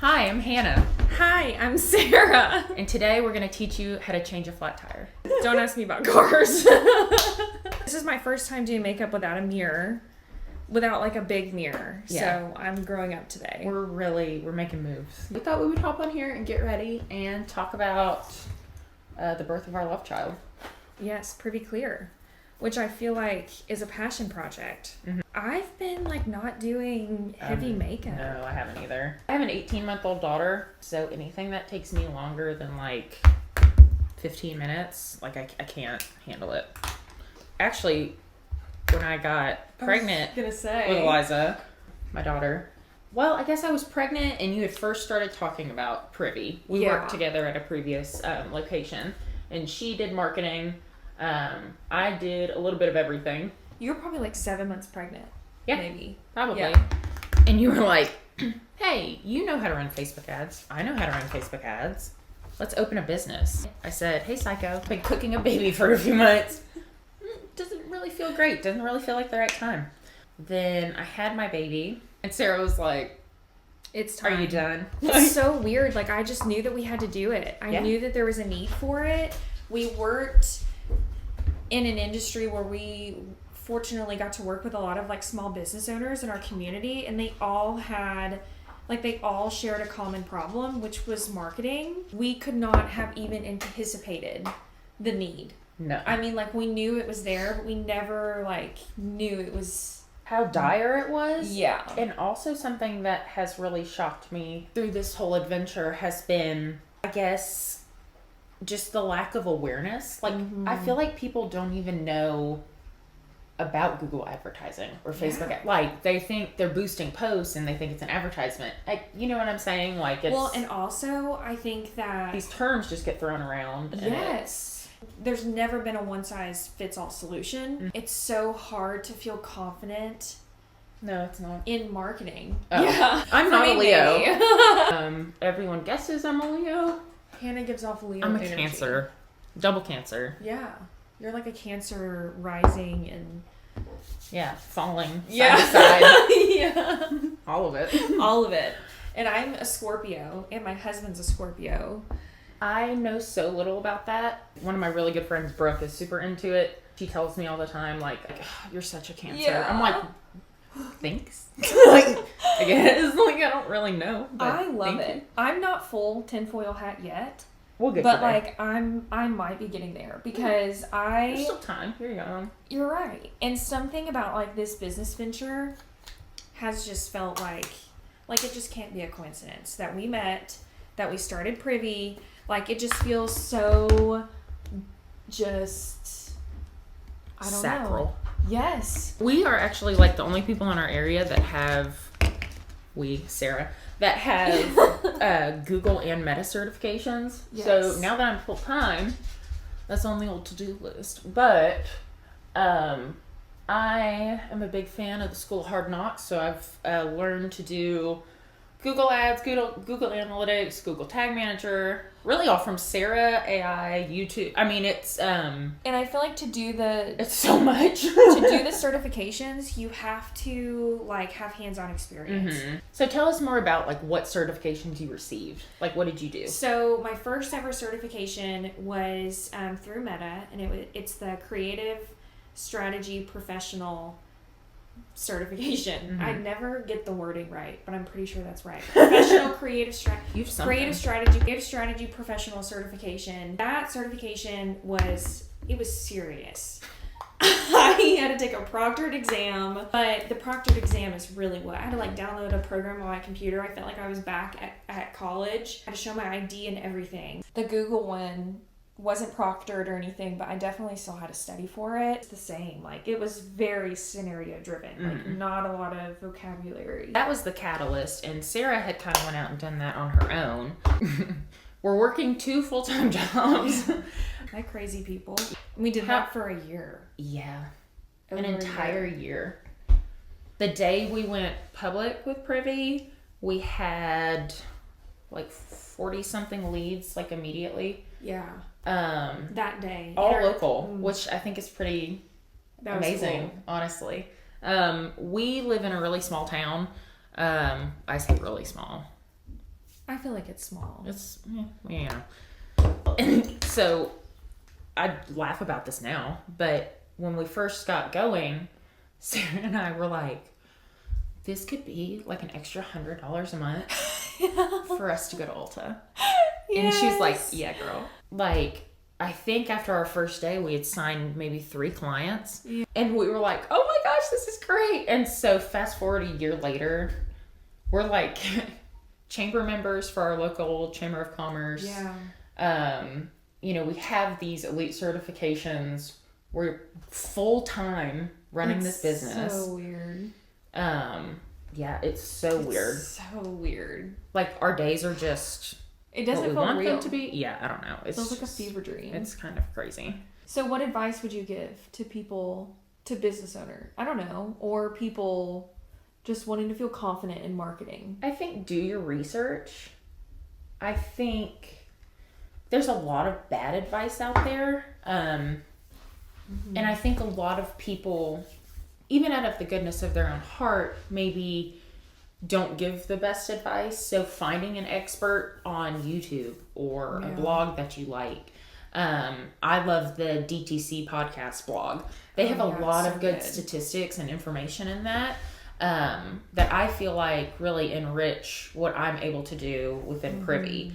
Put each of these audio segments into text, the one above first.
Hi, I'm Hannah. Hi, I'm Sarah. And today we're going to teach you how to change a flat tire. Don't ask me about cars. This is my first time doing makeup without a mirror. Without like a big mirror. Yeah. So I'm growing up today. We're making moves. We thought we would hop on here and get ready and talk about the birth of our love child. Yes, Privy Clear, which I feel like is a passion project. Mm-hmm. I've been like not doing heavy makeup. No, I haven't either. I have an 18-month-old daughter, so anything that takes me longer than like 15 minutes, like I can't handle it. Actually, when I got pregnant with Eliza, my daughter, well, I guess I was pregnant and you had first started talking about Privy. We worked together at a previous location, and she did marketing. I did a little bit of everything. You were probably like 7 months pregnant. Yeah. Maybe. Probably. Yeah. And you were like, hey, you know how to run Facebook ads. I know how to run Facebook ads. Let's open a business. I said, hey, psycho, I've been cooking a baby for a few months. Doesn't really feel great. Doesn't really feel like the right time. Then I had my baby, and Sarah was like, it's time. Are you done? It's so weird. Like, I just knew that we had to do it. I knew that there was a need for it. We worked in an industry where we fortunately got to work with a lot of like small business owners in our community, and they all shared a common problem, which was marketing. We could not have even anticipated the need. No. I mean, like, we knew it was there, but we never like knew it was how dire it was. Yeah. And also something that has really shocked me through this whole adventure has been, I guess, just the lack of awareness. Like, I feel like people don't even know about Google advertising or Facebook. Yeah. Like, they think they're boosting posts and they think it's an advertisement. Like, you know what I'm saying? Like, it's... Well, and also, I think that... these terms just get thrown around. Yes. There's never been a one-size-fits-all solution. Mm-hmm. It's so hard to feel confident... No, it's not. In marketing. Oh. Yeah. I'm not a Leo. Everyone guesses I'm a Leo. Hannah gives off Leo I'm a energy. Cancer. Double Cancer. Yeah. You're like a Cancer rising and... Yeah, falling side to side. Yeah. All of it. All of it. And I'm a Scorpio, and my husband's a Scorpio. I know so little about that. One of my really good friends, Brooke, is super into it. She tells me all the time, like oh, you're such a Cancer. Yeah. I'm like, thanks. Like, I guess. Like, I don't really know. But I love it. I'm not full tinfoil hat yet. We'll get but to there. Like, I might be getting there because There's still time. You're young. You're right. And something about, like, this business venture has just felt like it just can't be a coincidence that we met, that we started Privy. Like, it just feels so just, I don't Sacral. know. Yes. We are actually, like, the only people in our area that have, Sarah, that have Google and Meta certifications. Yes. So now that I'm full-time, that's on the old to-do list. But I am a big fan of the School of Hard Knocks, so I've learned to do Google Ads, Google Analytics, Google Tag Manager, really all from Sarah, AI, YouTube. I mean, it's... and I feel like it's so much. To do the certifications, you have to, like, have hands-on experience. Mm-hmm. So tell us more about, like, what certifications you received. Like, what did you do? So my first ever certification was through Meta, and it's the Creative Strategy Professional certification. Mm-hmm. I never get the wording right, but I'm pretty sure that's right. Professional Creative Strategy Professional certification. That certification was serious. I had to take a proctored exam, but the proctored exam is really what I had to, like, download a program on my computer. I felt like I was back at college. I had to show my ID and everything. The Google one wasn't proctored or anything, but I definitely still had to study for it. It's the same. Like, it was very scenario driven. Like, not a lot of vocabulary. That was the catalyst, and Sarah had kind of went out and done that on her own. We're working 2 full-time jobs. Like crazy people. We did that for a year. Yeah. An entire year. The day we went public with Privy, we had like 40-something leads, like, immediately. Yeah. That day. All local, which I think is pretty amazing, cool. Honestly. We live in a really small town. I say really small. I feel like it's small. It's, yeah. And so I laugh about this now, but when we first got going, Sarah and I were like, this could be like an extra $100 a month for us to go to Ulta. Yes. And she's like, yeah, girl. Like, I think after our first day, we had signed maybe 3 clients. Yeah. And we were like, oh my gosh, this is great. And so fast forward a year later, we're like chamber members for our local Chamber of Commerce. Yeah. You know, we have these elite certifications. We're full-time running this business. So weird. Yeah, it's so weird. So weird. Like, our days are just... It doesn't feel want real. Them to be. Yeah, I don't know. It feels like a fever dream. It's kind of crazy. So what advice would you give to people, to business owner? I don't know. Or people just wanting to feel confident in marketing? I think do your research. I think there's a lot of bad advice out there. And I think a lot of people, even out of the goodness of their own heart, maybe don't give the best advice. So finding an expert on YouTube or a blog that you like. I love the DTC podcast blog. They have a lot of good statistics and information in that that I feel like really enrich what I'm able to do within Privy.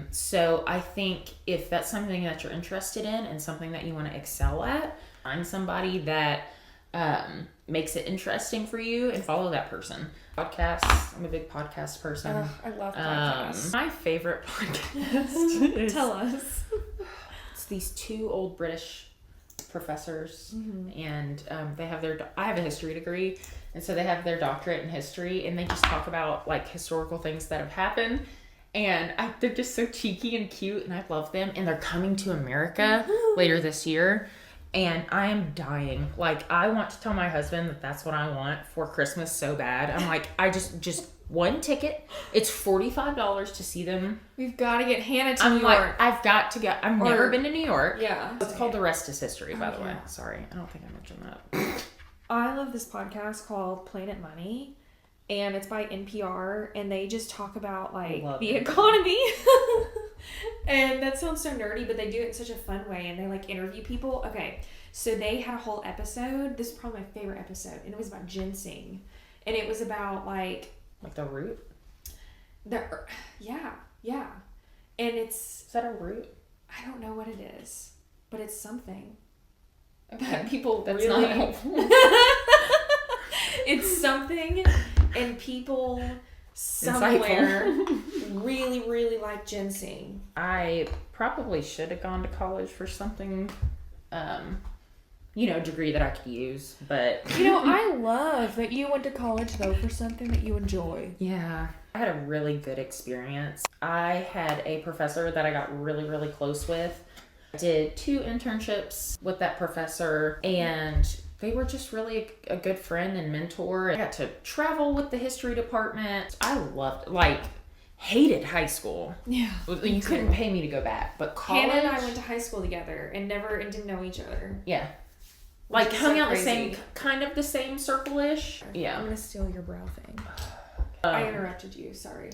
So I think if that's something that you're interested in and something that you want to excel at, find somebody that makes it interesting for you and follow that person. Podcasts. I'm a big podcast person. I love podcasts. My favorite podcast is... Tell us. It's these 2 old British professors, and they have I have a history degree, and so they have their doctorate in history, and they just talk about like historical things that have happened, and they're just so cheeky and cute, and I love them, and they're coming to America later this year. And I am dying. Like, I want to tell my husband that that's what I want for Christmas so bad. I'm like, I just one ticket. It's $45 to see them. We've got to get Hannah to New York. Like, I've got to go. I've never been to New York. Yeah. It's called The Rest is History, by the way. Sorry. I don't think I mentioned that. I love this podcast called Planet Money. And it's by NPR. And they just talk about, like, the economy. And that sounds so nerdy, but they do it in such a fun way, and they like interview people. Okay, so they had a whole episode. This is probably my favorite episode, and it was about ginseng, and it was about like the root. Yeah, and it's... Is that a root? I don't know what it is, but it's something. Okay, that's really... not helpful. It's something, and people somewhere really, really like ginseng. I probably should have gone to college for something, degree that I could use, but... I love that you went to college, though, for something that you enjoy. Yeah. I had a really good experience. I had a professor that I got really, really close with. I did 2 internships with that professor, and... they were just really a good friend and mentor. I got to travel with the history department. I loved, hated high school. Yeah. You couldn't pay me to go back, but college... Hannah and I went to high school together and didn't know each other. Yeah. Like, hung out the same circle-ish. Yeah. I'm going to steal your brow thing. I interrupted you, sorry.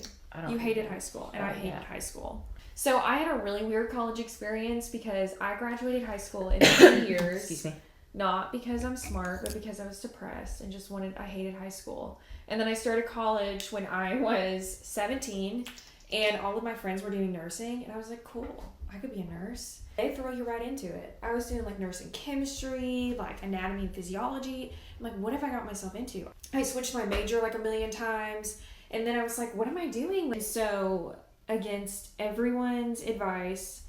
You hated high school, and I hated high school. So I had a really weird college experience because I graduated high school in 3 years. Excuse me. Not because I'm smart, but because I was depressed and I hated high school. And then I started college when I was 17, and all of my friends were doing nursing, and I was like, cool, I could be a nurse. They throw you right into it. I was doing nursing chemistry, anatomy and physiology. I'm like, what have I got myself into? I switched my major a million times, and then I was like, what am I doing? So against everyone's advice,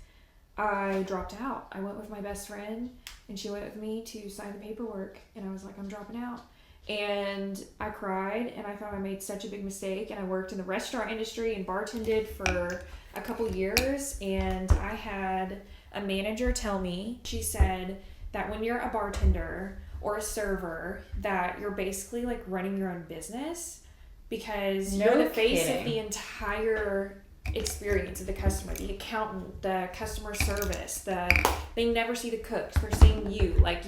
I dropped out. I went with my best friend, and she went with me to sign the paperwork, and I was like, I'm dropping out. And I cried, and I thought I made such a big mistake, and I worked in the restaurant industry and bartended for a couple years, and I had a manager tell me, she said that when you're a bartender or a server, that you're basically running your own business, because you're the face of the entire experience of the customer, the accountant, the customer service, they never see the cooks, they're seeing you. Like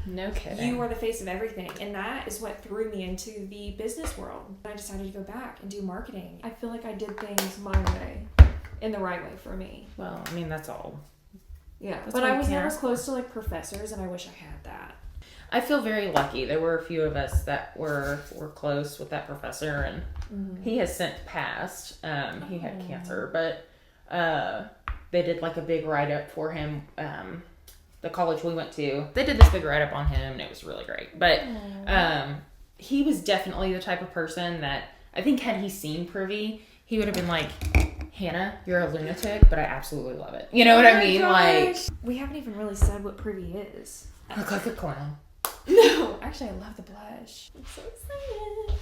No kidding. you are the face of everything. And that is what threw me into the business world. I decided to go back and do marketing. I feel like I did things my way, in the right way for me. Well, I mean, that's all. Yeah, That's but what I you was can never ask close to like professors, and I wish I had that. I feel very lucky. There were a few of us that were close with that professor, and he has since passed. He had cancer, but they did like a big write-up for him. The college we went to, they did this big write-up on him, and it was really great. But he was definitely the type of person that I think had he seen Privy, he would have been like, Hannah, you're a lunatic, but I absolutely love it. You know what I mean? Gosh. Like, We haven't even really said what Privy is. I look like a clown. No, actually, I love the blush. I'm so excited.